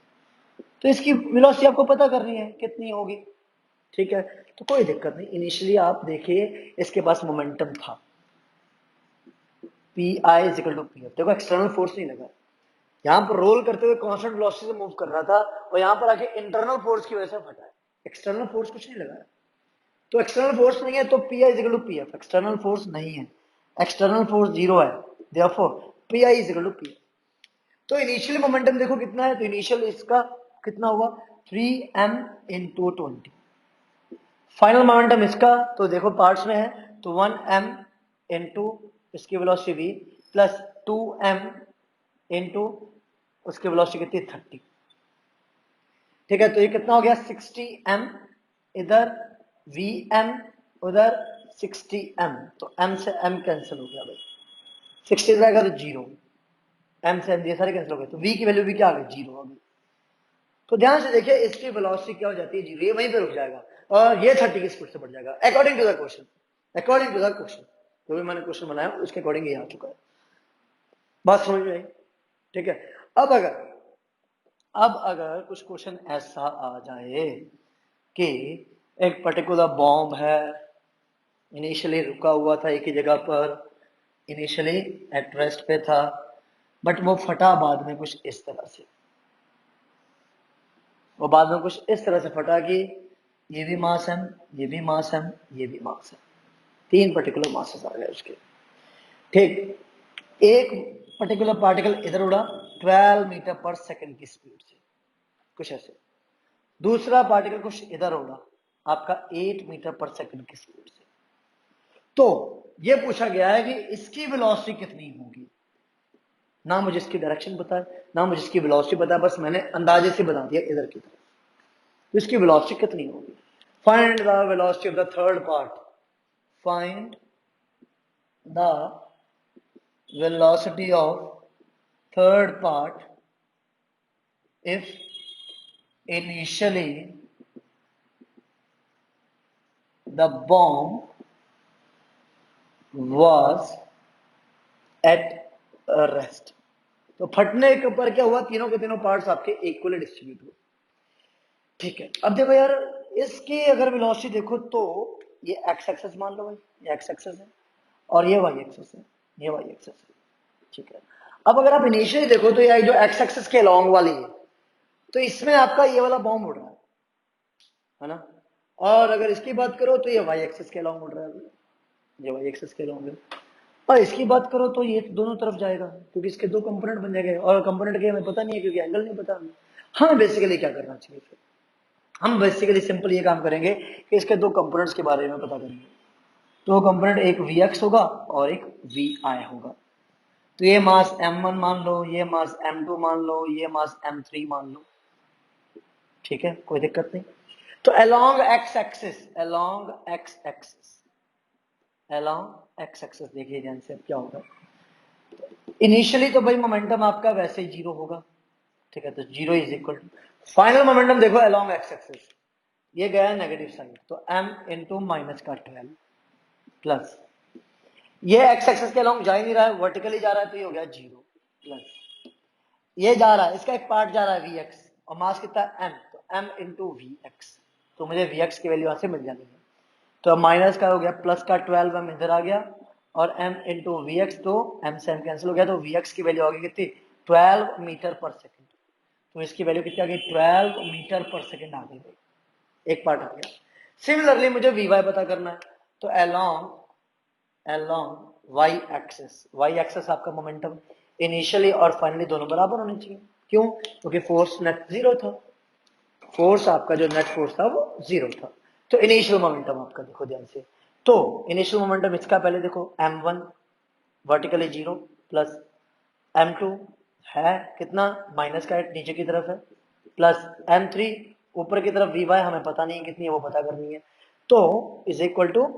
तो इसकी वेलोसिटी आपको पता करनी है कितनी होगी। ठीक है, तो कोई दिक्कत नहीं, इनिशियली आप देखिए इसके पास मोमेंटम था P I is equal to P F, देखो एक्सटर्नल फोर्स नहीं लगा, यहाँ पर रोल करते हुए कांस्टेंट वेलोसिटी से मूव कर रहा था, और यहाँ पर आके इंटरनल फोर्स की वजह से फटा है, एक्सटर्नल फोर्स कुछ नहीं लगा है। तो एक्सटर्नल फोर्स नहीं है तो P I is equal to P F, external force नहीं है, एक्सटर्नल फोर्स जीरो है, therefore P I is equal to P F. तो इनिशियल मोमेंटम देखो कितना है, तो इनिशियल इसका कितना हुआ, 3m इंटू 20। फाइनल मोमेंटम इसका तो देखो पार्ट्स में है, तो 1m इंटू इसकी velocity v plus 2m into उसकी वेलोसिटी कितनी, 30। ठीक है, तो ये कितना हो गया, 60m, इधर vm, उधर 60m, तो m से m कैंसिल हो गया भाई, 60 जाएगा तो जीरो, m से m ये सारे कैंसिल हो गए, तो v की वैल्यू भी क्या आ गई, जीरो आ गई। तो ध्यान से देखिए इसकी वेलोसिटी क्या हो जाती है, जीरो, ये वहीं पे रुक जाएगा और ये 30 की स्पीड से बढ़ जाएगा, according to the question, according to the question, जो भी मैंने क्वेश्चन बनाया उसके अकॉर्डिंग ये आ चुका है। बात समझ में आई? ठीक है, अब अगर कुछ क्वेश्चन ऐसा आ जाए कि एक पर्टिकुलर बॉम्ब है, इनिशियली रुका हुआ था एक ही जगह पर, इनिशियली एट रेस्ट पे था, बट वो फटा बाद में कुछ इस तरह से, वो बाद में कुछ इस तरह से फटा कि ये भी मास है, ये भी मास है, ये भी मास है, 3 पर्टिकुलर मासेस आ गए उसके। ठीक, एक पर्टिकुलर पार्टिकल इधर उड़ा 12 मीटर पर सेकंड की स्पीड से, कुछ ऐसे, दूसरा पार्टिकल कुछ इधर उड़ा आपका 8 मीटर पर सेकंड की स्पीड से। तो ये पूछा गया है कि इसकी वेलोसिटी कितनी होगी। ना मुझे इसकी डायरेक्शन पता है, ना मुझे इसकी वेलोसिटी पता है, बस मैंने अंदाजे से बता दिया इधर की तरफ। तो इसकी वेलोसिटी कितनी होगी? Find the velocity of the third part. Find the velocity of third part if initially the bomb was at rest। तो फटने के ऊपर क्या हुआ, तीनों के तीनों पार्ट्स आपके इक्वली डिस्ट्रीब्यूट हुए। ठीक है, अब देखो यार, इसकी अगर वेलोसिटी देखो तो ये एक्स एक्सेस मान लो भाई, ये एक्स एक्सेस है और ये वाई एक्सेस है, ये वाई एक्सेस है। ठीक है, अब अगर आप इनिशियली देखो तो ये जो एक्स एक्सेस के लॉन्ग वाली है, तो इसमें आपका ये वाला बॉम्ब उड़ रहा है ना। और अगर इसकी बात करो तो ये वाई एक्सेस के अलॉन्ग उड़ रहा है, ये वाई एक्सेस के अलॉन्ग है। और इसकी बात करो तो ये दोनों तरफ जाएगा, क्योंकि इसके दो कंपोनेंट बन जाएंगे, और कंपोनेंट के हमें पता नहीं है क्योंकि एंगल नहीं पता हमें। हमें बेसिकली क्या करना चाहिए फिर, हम बेसिकली सिंपल ये काम करेंगे कि इसके दो कंपोनेंट्स के बारे में पता करेंगे। तो कंपोनेंट एक वी एक्स होगा और एक वी आई होगा। तो ये मास m1 मान लो, ये मास m2 मान लो, ये मास m3 मान लो। ठीक है, कोई दिक्कत नहीं। तो along x axis, along x axis, along x axis देखिए ध्यान से अब क्या होगा। इनिशियली तो भाई मोमेंटम आपका वैसे ही जीरो होगा। ठीक है, तो zero is equal to final momentum देखो along x एक्सिस, ये गया नेगेटिव साइड, तो m इंटू माइनस का 12 प्लस ये x एक्सिस के अलॉन्ग जा ही नहीं रहा है, वर्टिकली जा रहा है, तो ये हो गया जीरो प्लस ये जा रहा है, इसका एक पार्ट जा रहा है vx और मास कितना m, तो m इंटू वी एक्स, तो मुझे vx की वैल्यू यहां से मिल जानी है। तो माइनस का हो गया प्लस का 12 m इधर आ गया और m इंटू वी एक्स, तो m से m कैंसिल हो गया, तो vx की वैल्यू आ गई कितनी, 12 मीटर पर सेकेंड। तो इसकी वैल्यू कितनी आ गई, 12 मीटर पर सेकेंड आ गई, एक पार्ट आ गया। सिमिलरली मुझे वी वाई पता करना है, तो along y एक्सेस आपका मोमेंटम इनिशियली और फाइनली दोनों बराबर होने चाहिए। क्यों? क्योंकि फोर्स नेट जीरो था, फोर्स आपका जो नेट फोर्स था वो जीरो था। तो इनिशियल मोमेंटम आपका देखो ध्यान से, तो इनिशियल मोमेंटम इसका पहले देखो m1 vertically zero plus m2 है कितना, माइनस का नीचे की तरफ है, प्लस m3 ऊपर की तरफ vy हमें पता नहीं है कितनी है, वो पता करनी है, तो is equal to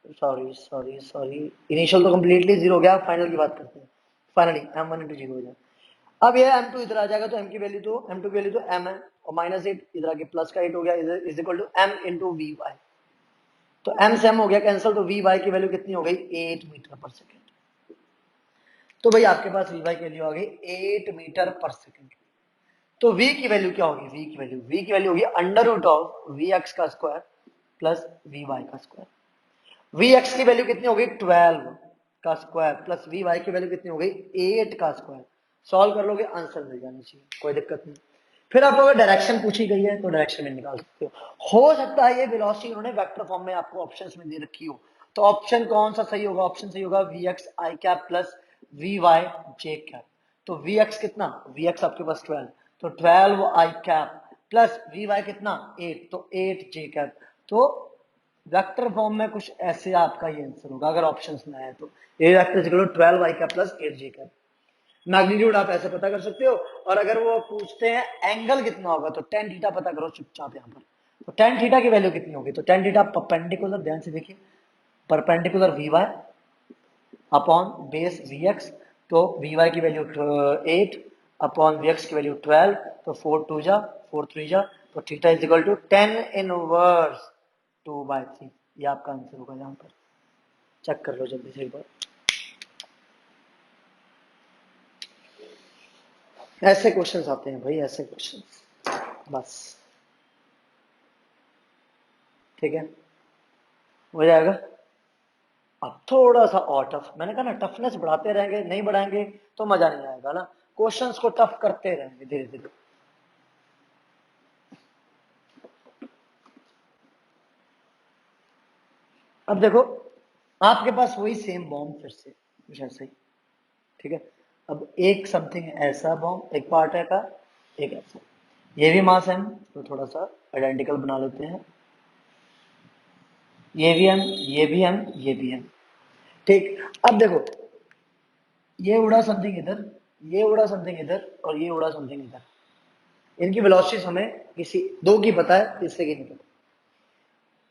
sorry initial तो कंप्लीटली जीरो हो गया, फाइनल की बात करते हैं। फाइनली m1 इंटू जीरो हो जाए। अब ये m2 इधर आ जाएगा, तो m की वैल्यू तो m2 की वैल्यू तो m है, और माइनस 8 इधर आके प्लस का 8 हो गया, is equal to m into V Y. तो m से m हो गया कैंसिल, तो वी वाई की वैल्यू कितनी हो गई, 8 मीटर पर सेकेंड। तो भाई आपके पास वी वाई की वैल्यू आ गई 8 मीटर पर सेकेंड। तो v की वैल्यू क्या होगी, v की वैल्यू होगी under root of V X का स्क्वायर प्लस वी वाई का स्क्वायर। वी एक्स की वैल्यू कितनी हो गई, 12 का स्क्वायर प्लस वी वाई की वैल्यू कितनी हो गई, 8 का स्क्वायर। सॉल्व कर लोगे आंसर मिल जाना चाहिए, कोई दिक्कत नहीं। फिर आपको अगर डायरेक्शन पूछी गई है तो डायरेक्शन में निकाल सकते हो सकता है ये वेलोसिटी उन्होंने वेक्टर फॉर्म में आपको ऑप्शंस में दे रखी हो, तो ऑप्शन कौन सा सही होगा, ऑप्शन सही होगा V X I cap plus V Y J cap. तो वी एक्स कितना, वी एक्स आपके पास 12, तो 12 I cap plus V Y कितना 8, तो 8 जे कैप। तो वेक्टर फॉर्म में कुछ ऐसे आपका ये आंसर होगा अगर ऑप्शंस में आए तो, ए vector 12 I cap plus 8 J cap. Magnitude आप ऐसे पता कर सकते हो, और अगर वो पूछते हैं एंगल कितना होगा तो टेन थीटा पता करो चुपचाप यहाँ पर। तो टेन थीटा की वैल्यू कितनी होगी, तो टेन थीटा परपेंडिकुलर, ध्यान से देखिए, perpendicular V Y upon base V X. तो वी वाई की वैल्यू 8 अपॉन वी एक्स की वैल्यू 12, तो 4 2 जा 4 3 जा, तो theta is equal to 10 inverse 2/3। ये आपका आंसर होगा, यहाँ पर चेक कर लो जल्दी से एक बार। ऐसे क्वेश्चंस आते हैं भाई, ऐसे क्वेश्चंस, बस ठीक है, हो जाएगा। अब थोड़ा सा और टफ, मैंने कहा ना टफनेस बढ़ाते रहेंगे, नहीं बढ़ाएंगे तो मजा नहीं आएगा ना, क्वेश्चंस को टफ करते रहेंगे धीरे धीरे। अब देखो आपके पास वही सेम बॉम्ब फिर से कुछ ऐसे ही, ठीक है। अब एक समथिंग ऐसा बॉम्ब एक पार्ट है का, एक ऐसा, ये भी मास है, तो थोड़ा सा आइडेंटिकल बना लेते हैं। ये भी m, ये भी m, ये भी m। ठीक, अब देखो ये उड़ा समथिंग इधर, ये उड़ा समथिंग इधर, और ये उड़ा समथिंग इधर। इनकी वेलोसिटी हमें किसी दो की पता है, तीसरे की नहीं पता।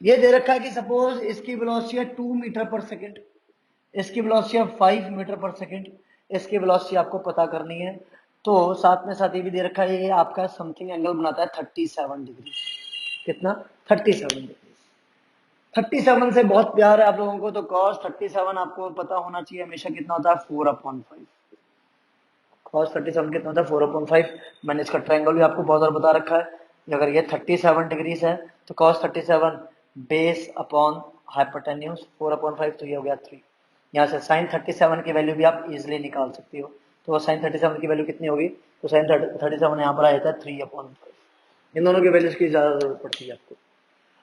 ये दे रखा है कि सपोज इसकी वेलोसिटी है 2 मीटर पर सेकंड, इसकी वेलोसिटी है 5 मीटर पर सेकंड, इसकी वेलोसिटी आपको पता करनी है। तो साथ में साथ ये भी दे रखा है, ये आपका समथिंग एंगल बनाता है 37 डिग्री। कितना? 37 डिग्री। 37 से बहुत प्यार है आप लोगों को, तो cos 37 आपको पता होना चाहिए हमेशा कितना होता है, 4/5। cos 37 कितना होता है, 4/5। मैंने इसका ट्रायंगल भी आपको बहुत बार बता रखा है। अगर ये 37 डिग्रीज है तो cos 37 बेस अपॉन हाइपोटेन्यूज 4/5, तो ये हो गया 3। यहाँ से sin 37 की वैल्यू भी आप इजिली निकाल सकते हो। तो sin 37 की वैल्यू कितनी होगी, तो sin 37 यहाँ पर आ जाता है 3/5। इन दोनों की वैल्यूज की ज्यादा जरूरत पड़ती है आपको।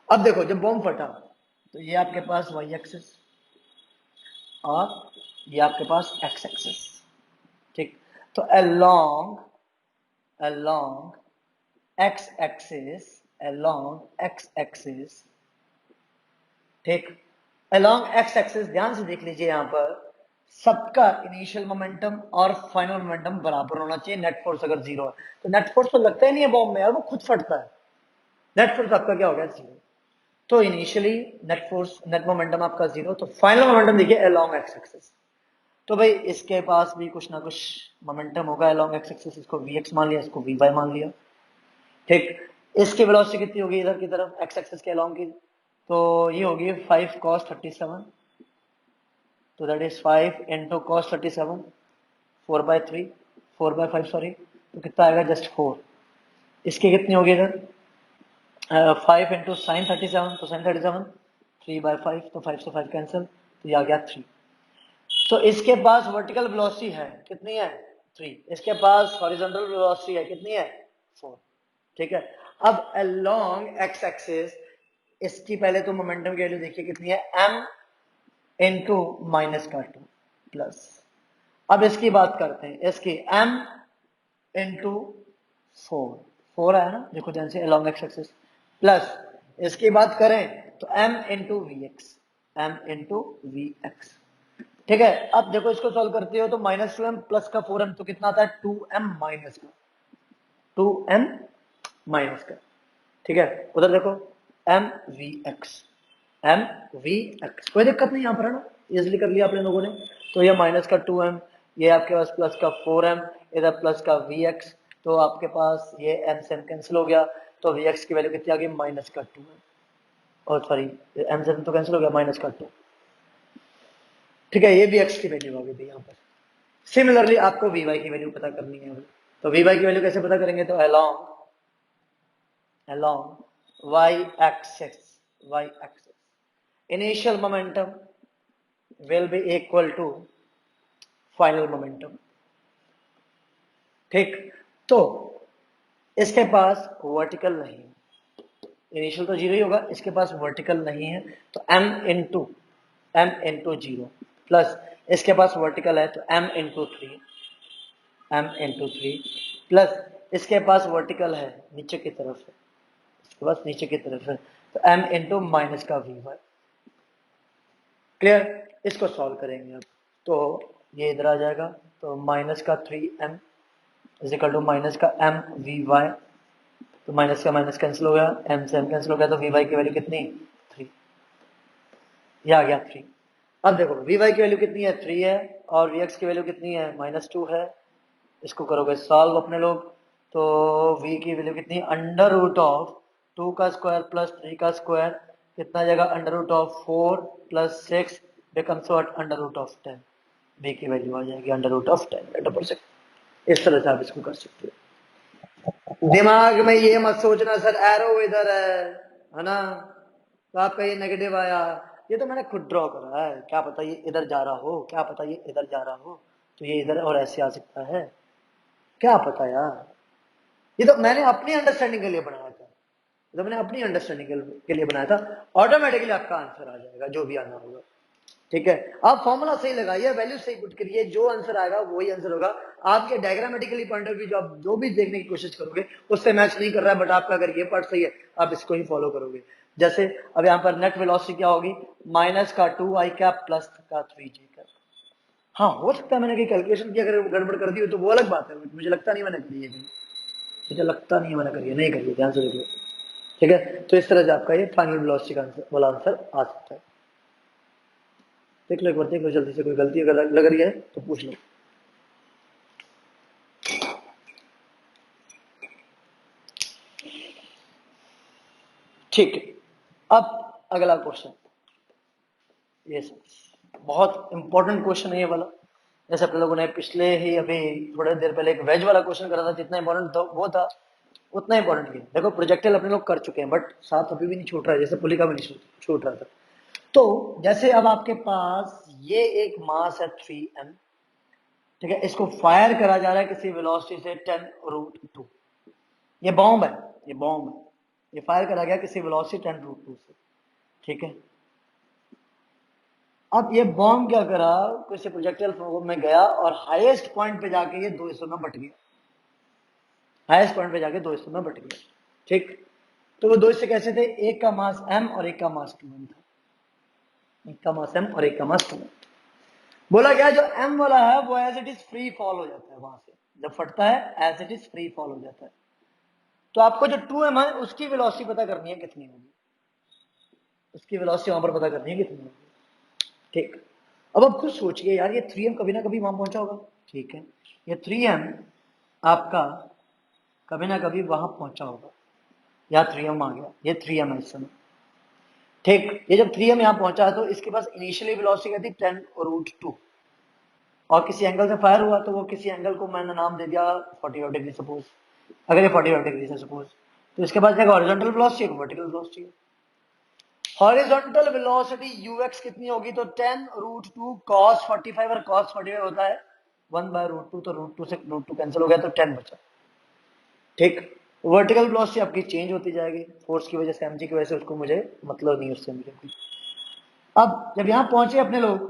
अब देखो जब बॉम्ब फटा तो ये आपके पास वाई एक्सिस और ये आपके पास एक्स एक्सिस। ठीक, तो along x axis, ठीक, along x axis ध्यान से देख लीजिए, यहां पर सबका इनिशियल मोमेंटम और फाइनल मोमेंटम बराबर होना चाहिए। नेट फोर्स अगर जीरो है तो नेट फोर्स तो लगता ही नहीं है बॉम्ब में यार, वो खुद फटता है। नेट फोर्स आपका क्या हो गया, जीरो। तो initially net force, net momentum आपका जीरो, तो फाइनल मोमेंटम देखिए along x axis। तो भाई इसके पास भी कुछ ना कुछ मोमेंटम होगा along x axis, इसको vx मान लिया, इसको vy मान लिया। ठीक, इसकी वेलोसिटी कितनी होगी इधर की तरफ x एक्सिस के along की, तो ये होगी 5 cos 37, तो that is 5 into cos 37, 4/3, 4/5 sorry, तो कितना आएगा, जस्ट 4। इसकी कितनी होगी इधर 5 into sin 37, तो sin 37 3/5, तो 5 से 5 कैंसिल, तो ये आ गया 3। तो इसके पास वर्टिकल वेलोसिटी है कितनी है, 3। इसके पास हॉरिजॉन्टल वेलोसिटी है कितनी है, 4। ठीक है, अब along x एक्सिस इसकी पहले तो मोमेंटम की वैल्यू देखिए कितनी है, m इंटू माइनस का 2 प्लस। अब इसकी बात करते हैं, इसकी m इंटू 4 है ना, देखो ध्यान से along x एक्सिस, प्लस इसकी बात करें तो m इंटू वी एक्स, ठीक है। अब देखो इसको सॉल्व करते हो तो -2m प्लस का 4m, तो कितना आता है, 2m माइनस का, 2m माइनस का। ठीक है, उधर देखो एम वी एक्स, कोई दिक्कत नहीं यहाँ पर है ना, इजिली कर लिया आप लोगों ने। तो ये माइनस का 2m, ये आपके पास प्लस का 4m, इधर प्लस का वी एक्स, तो आपके पास ये m से m कैंसिल हो गया, तो वी एक्स की वैल्यू कितनी आ गई, माइनस का 2m, और सॉरी m से m तो कैंसिल हो गया, माइनस का 2। ठीक है, ये वी एक्स की वैल्यू आ गई यहाँ पर। सिमिलरली आपको वी वाई की वैल्यू पता करनी है। तो वी वाई की वैल्यू कैसे पता करेंगे, तो along y axis initial momentum will be equal to final momentum। ठीक, तो इसके पास वर्टिकल नहीं है, इनिशियल तो जीरो ही होगा, इसके पास वर्टिकल नहीं है, तो m इंटू जीरो, प्लस इसके पास वर्टिकल है तो m इंटू थ्री, प्लस इसके पास वर्टिकल है नीचे की तरफ है, इसके पास नीचे की तरफ है, तो m इंटू माइनस का वी वाई। क्लियर, इसको सॉल्व करेंगे अब, तो ये इधर आ जाएगा, तो माइनस का 3m is equal to minus का m वी वाई, तो माइनस का माइनस कैंसिल हो गया, m से m कैंसिल हो गया, तो वी वाई की वैल्यू कितनी, 3, ये आ गया 3। अब देखो वी वाई की वैल्यू कितनी है, 3 है, और वी एक्स की वैल्यू कितनी है, -2 है। इसको करोगे सॉल्व अपने लोग, तो v की वैल्यू कितनी, अंडर रूट ऑफ 2 का स्क्वायर प्लस 3 का स्क्वायर, कितना जाएगा, under root of 4 plus 6 becomes what, under root of 10। v की वैल्यू आ जाएगी अंडर रूट ऑफ 10 मीटर पर सेकंड। इस तरह से आप इसको कर सकते हो। दिमाग में ये मत सोचना सर एरो इधर है ना, तो आपका ये नेगेटिव आया, ये तो मैंने खुद ड्रॉ करा है, क्या पता ये इधर जा रहा हो, क्या पता ये इधर जा रहा हो, तो ये इधर और ऐसे आ सकता है, क्या पता यार। ये तो मैंने अपनी अंडरस्टैंडिंग के लिए बनाया था, तो मैंने अपनी अंडरस्टैंडिंग के लिए बनाया था, ऑटोमेटिकली आपका आंसर आ जाएगा जो भी आना होगा। ठीक है, आप फॉर्मूला सही लगाइए, वैल्यू सही पुट करिए, जो आंसर आएगा वही आंसर होगा। आपके डायग्रामेटिकली पॉइंट ऑफ व्यू जो आप जो भी देखने की कोशिश करोगे उससे मैच नहीं कर रहा है, बट आपका अगर ये पार्ट सही है आप इसको ही फॉलो करोगे। जैसे अब यहाँ पर नेट वेलोसिटी क्या होगी, माइनस का 2i कैप प्लस का 3j कैप। हाँ हो सकता है मैंने कहीं कैलकुलेशन की अगर गड़बड़ कर दी हो तो वो अलग बात है, मुझे लगता नहीं मैंने करी है कहीं, मुझे लगता नहीं मैंने करी है, नहीं करी है, ध्यान से देखिए। ठीक है, तो इस तरह से आपका ये फाइनल वेलोसिटी का आंसर वाला आंसर आ सकता है। देख लो एक बार, देख लो जल्दी से, कोई गलती अगर लग रही है तो पूछ लो। ठीक है, अब अगला क्वेश्चन, ये बहुत इंपॉर्टेंट क्वेश्चन है ये वाला। जैसे अपने लोगों ने पिछले ही अभी थोड़ी देर पहले एक वेज वाला क्वेश्चन करा था, जितना इंपॉर्टेंट वो था उतना इंपॉर्टेंट है। देखो प्रोजेक्टाइल अपने लोग कर चुके हैं, बट साथ अभी भी नहीं छूट रहा है, जैसे पुली का भी नहीं छूट रहा था। तो जैसे अब आपके पास ये एक मास है 3m, ठीक है, इसको फायर करा जा रहा है किसी वेलोसिटी से 10√2। ये बॉम्ब है, ये बॉम्ब है, ये फायर करा गया किसी वेलोसिटी 10√2 से। ठीक है, अब ये बॉम्ब क्या करा, किसी प्रोजेक्टाइल में गया और हाईएस्ट पॉइंट पे जाके ये दो हिस्सों में बट गया, हाईएस्ट पॉइंट पे जाके दो हिस्सों में बट गया। ठीक, तो वो दो हिस्से कैसे थे, एक का मास m और एक का मास 2m था, एक का मास m और एक का मास 2m। बोला गया जो m वाला है वो as it is free fall हो जाता है, वहां से जब फटता है as it is free fall हो जाता है। तो आपको जो 2m है उसकी वेलोसिटी पता करनी है कितनी होगी, उसकी वेलोसिटी वहां पर पता करनी है कितनी होगी। ठीक, अब आप खुद सोचिए यार, ये 3m कभी ना कभी वहां पहुंचा होगा। ठीक है, ये 3m आपका कभी ना कभी वहां पहुंचा होगा, या 3m आ गया, ये 3m है इस समय। ठीक, ये जब 3m यहाँ पहुंचा है तो इसके पास इनिशियली वेलोसिटी क्या थी 10√2, और किसी एंगल से फायर हुआ तो वो किसी एंगल को मैंने नाम दे दिया 45 डिग्री सपोज, अगर ये 45 डिग्री से सपोज, तो इसके पास एक हॉरिजॉन्टल वेलोसिटी एक वर्टिकल वेलोसिटी है। हॉरिजॉन्टल वेलोसिटी ux कितनी होगी, तो 10√2 cos 45, और cos 45 होता है 1/√2, तो √2 से √2 कैंसिल हो गया तो 10 बचा। ठीक, वर्टिकल वेलोसिटी आपकी चेंज होती जाएगी फोर्स की वजह से, mg की वजह से, उसको मुझे मतलब नहीं उससे मुझे। अब जब यहाँ पहुंचे अपने लोग,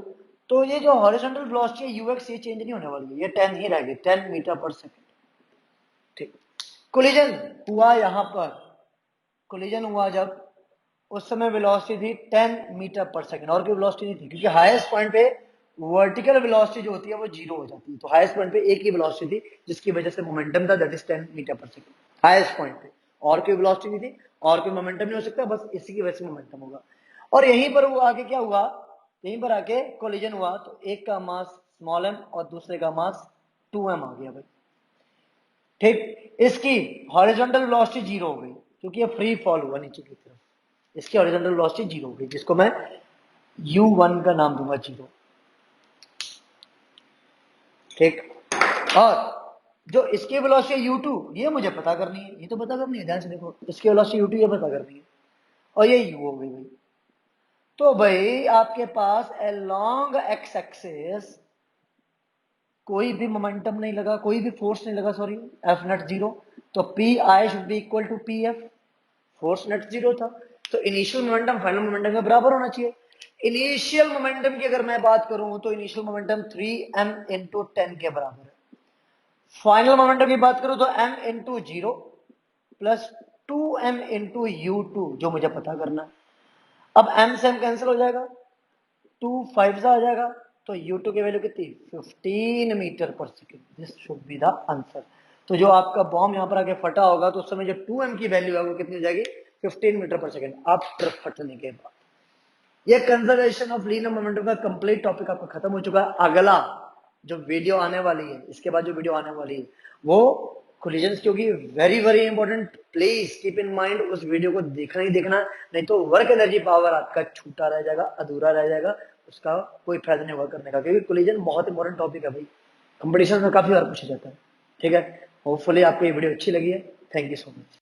तो ये जो हॉरिजॉन्टल वेलोसिटी है ux ये चेंज नहीं होने वाली है, ये 10 ही रहेगी, 10 मीटर पर सेकंड। ठीक, कोलिजन हुआ यहाँ पर, कोलिजन हुआ जब, उस समय वेलोसिटी थी 10 मीटर पर सेकंड, और कोई वेलोसिटी नहीं थी, क्योंकि हाईएस्ट पॉइंट पे वर्टिकल वेलोसिटी जो होती है वो जीरो हो जाती है। तो हाईएस्ट पॉइंट पे एक ही वेलोसिटी थी जिसकी वजह से मोमेंटम था, दैट इज 10 मीटर पर सेकंड हाईएस्ट पॉइंट पे, और कोई वेलोसिटी नहीं थी, और कोई मोमेंटम नहीं हो सकता, बस इसी की वजह से मोमेंटम होगा। और यहीं पर वो आके क्या हुआ, यहीं पर आके कोलिजन हुआ, तो एक का मास स्मॉल m और दूसरे का मास 2m आ गया भाई। ठीक, इसकी हॉरिजॉन्टल वेलोसिटी जीरो हो गई क्योंकि ये फ्री फॉल हुआ नीचे की तरफ, इसकी हॉरिजॉन्टल वेलोसिटी जीरो हो गई, जिसको मैं u1 का नाम दूंगा जीरो। ठीक, और जो इसकी वेलोसिटी u2 ये मुझे पता करनी है, ये तो पता करनी है, ध्यान से देखो, इसकी वेलोसिटी u2 ये पता करनी है, और ये u हो गई भाई। तो भाई आपके पास अलोंग एक्स एक्सिस कोई भी मोमेंटम नहीं लगा, कोई भी फोर्स नहीं लगा, सॉरी, एफ नेट जीरो, तो P I should be equal to P F, force net zero था, तो इनिशियल मोमेंटम फाइनल मोमेंटम के बराबर होना चाहिए। इनिशियल मोमेंटम की अगर मैं बात करूं तो इनिशियल मोमेंटम 3m इंटू 10 के बराबर है। फाइनल मोमेंटम की बात करूं तो m into zero plus 2m into u2 जो मुझे पता करना है। अब m से m कैंसिल हो जाएगा, 2 5 सा आ जाएगा, तो u2 की वैल्यू कितनी 15 मीटर पर second, this should be the answer. तो जो आपका बॉम्ब यहाँ पर आके फटा होगा तो उस समय जो 2m की वैल्यू है वो कितनी हो जाएगी 15 मीटर पर सेकेंड आफ्टर फटने के बाद। ये कंजर्वेशन ऑफ लीनियर मोमेंटम का कंप्लीट टॉपिक आपका खत्म हो चुका है। अगला जो वीडियो आने वाली है, इसके बाद जो वीडियो आने वाली है वो कोलिजन्स की होगी, very very important, please keep in mind, उस वीडियो को देखना ही देखना, नहीं तो वर्क एनर्जी पावर आपका छूटा रह जाएगा, अधूरा रह जाएगा, उसका कोई फायदा नहीं होगा करने का, क्योंकि कोलिजन बहुत इंपॉर्टेंट टॉपिक है भाई, कंपटीशन में काफी बार पूछा जाता है। ठीक है, होपफुली आपको ये वीडियो अच्छी लगी है, थैंक यू सो मच।